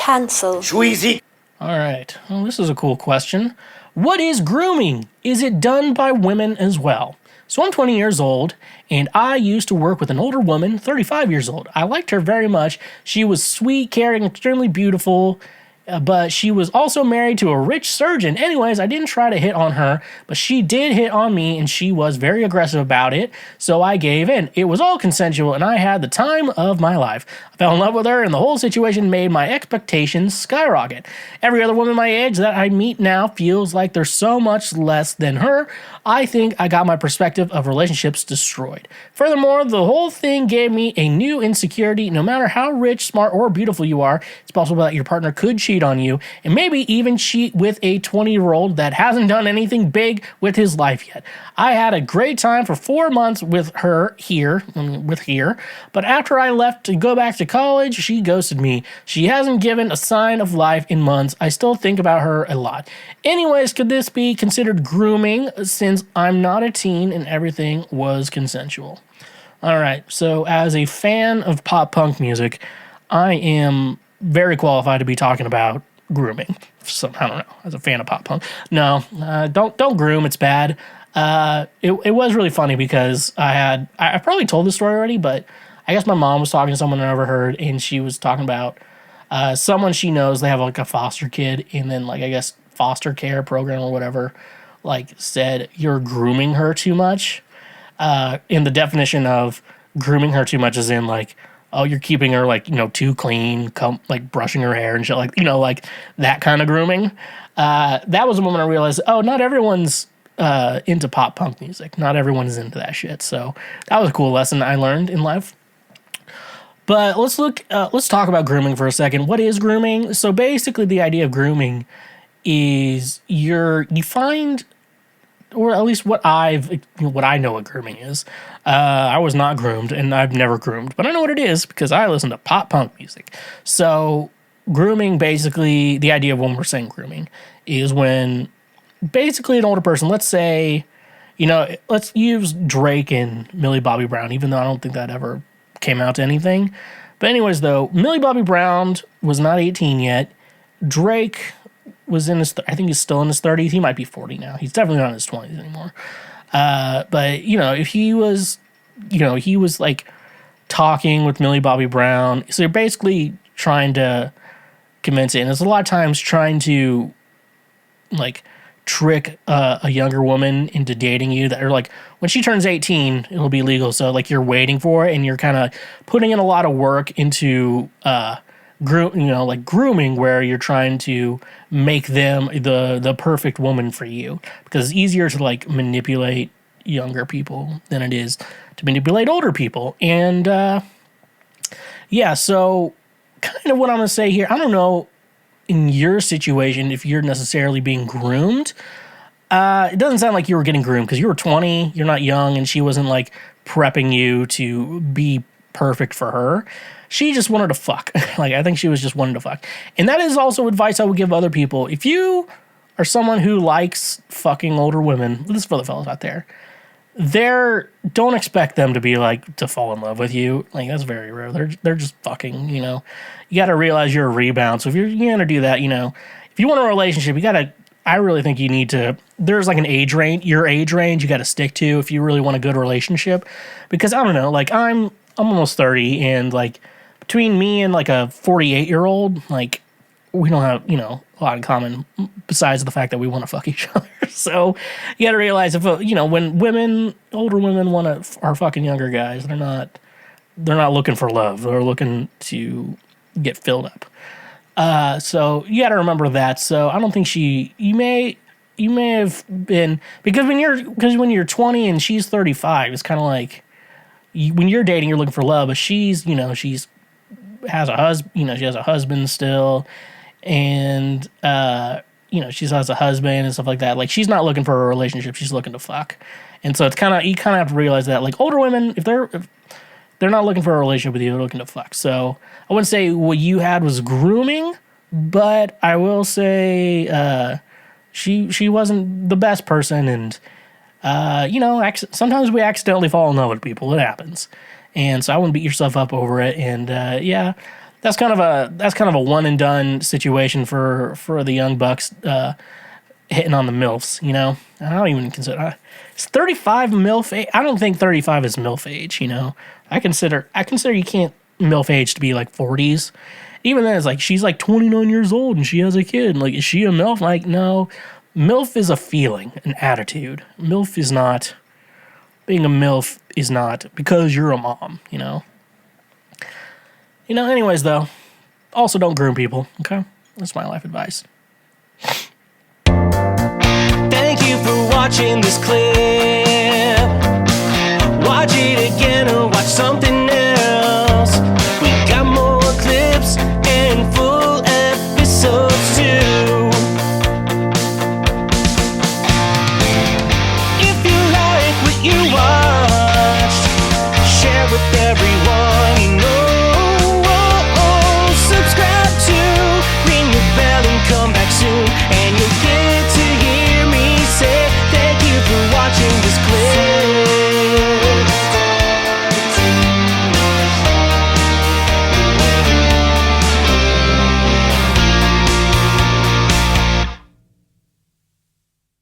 Cancel. Schweezy. All right. Well, this is a cool question. What is grooming? Is it done by women as well? So I'm 20 years old, and I used to work with an older woman, 35 years old. I liked her very much. She was sweet, caring, extremely beautiful, but she was also married to a rich surgeon. Anyways, I didn't try to hit on her, but she did hit on me, and she was very aggressive about it, so I gave in. It was all consensual, and I had the time of my life. I fell in love with her, and the whole situation made my expectations skyrocket. Every other woman my age that I meet now feels like they're so much less than her. I think I got my perspective of relationships destroyed. Furthermore, the whole thing gave me a new insecurity. No matter how rich, smart, or beautiful you are, it's possible that your partner could cheat on you, and maybe even cheat with a 20-year-old that hasn't done anything big with his life yet. I had a great time for 4 months with her here, but after I left to go back to college, she ghosted me. She hasn't given a sign of life in months. I still think about her a lot. Anyways, could this be considered grooming since I'm not a teen and everything was consensual? All right, so as a fan of pop punk music, I am very qualified to be talking about grooming. So, I don't know, as a fan of pop punk. No, don't groom, it's bad. It was really funny because I probably told this story already, but I guess my mom was talking to someone I never heard, and she was talking about someone she knows. They have like a foster kid, and then like I guess foster care program or whatever, like said you're grooming her too much. In the definition of grooming her too much is in like, oh, you're keeping her like, too clean, like brushing her hair and shit, like, like that kind of grooming. That was the moment I realized, oh, not everyone's into pop punk music. Not everyone is into that shit. So that was a cool lesson I learned in life. But let's talk about grooming for a second. What is grooming? So basically the idea of grooming is you find, or at least what I know what grooming is. I was not groomed, and I've never groomed, but I know what it is because I listen to pop punk music. So grooming, basically, the idea of when we're saying grooming is when basically an older person, let's say, let's use Drake and Millie Bobby Brown, even though I don't think that ever came out to anything. But anyways, though, Millie Bobby Brown was not 18 yet. Drake was in his, I think he's still in his 30s. He might be 40 now. He's definitely not in his 20s anymore. But, if he was, he was like talking with Millie Bobby Brown. So you're basically trying to convince it. And it's a lot of times trying to like trick a younger woman into dating you, that are like, when she turns 18, it'll be legal. So like you're waiting for it, and you're kind of putting in a lot of work into, grooming, where you're trying to make them the perfect woman for you, because it's easier to like manipulate younger people than it is to manipulate older people. And so kind of what I'm gonna say here, I don't know in your situation if you're necessarily being groomed. It doesn't sound like you were getting groomed because you were 20, you're not young, and she wasn't like prepping you to be perfect for her. She just wanted to fuck. Like, I think she was just wanting to fuck. And that is also advice I would give other people. If you are someone who likes fucking older women, this is for the fellas out there, don't expect them to be like, to fall in love with you. Like, that's very rare. They're just fucking, You got to realize you're a rebound. So if you're going to do that, if you want a relationship, I really think you need to, there's like an age range, your age range you got to stick to if you really want a good relationship. Because I don't know, like I'm almost 30, and like between me and like a 48-year-old, like we don't have, a lot in common besides the fact that we want to fuck each other. So you got to realize if, when older women are fucking younger guys, they're not looking for love. They're looking to get filled up. So you got to remember that. So I don't think you may have been, because when you're 20 and she's 35, it's kind of like when you're dating, you're looking for love, but she's has a husband, she has a husband still, and she has a husband and stuff like that. Like, she's not looking for a relationship, she's looking to fuck. And so you kind of have to realize that, like, older women, if they're not looking for a relationship with you, they're looking to fuck. So I wouldn't say what you had was grooming, but I will say she wasn't the best person, and sometimes we accidentally fall in love with people. It happens. And so I wouldn't beat yourself up over it. And that's kind of a one and done situation for the young bucks hitting on the MILFs. You know, I don't even consider it's 35 MILF age. I don't think 35 is MILF age. You know, I consider you can't MILF age to be like 40s. Even then, it's like she's like 29 years old and she has a kid. Like, is she a MILF? Like, no. MILF is a feeling, an attitude. MILF is not. Being a MILF is not because you're a mom, you know? Anyways, though, also don't groom people, okay? That's my life advice. Thank you for watching this clip.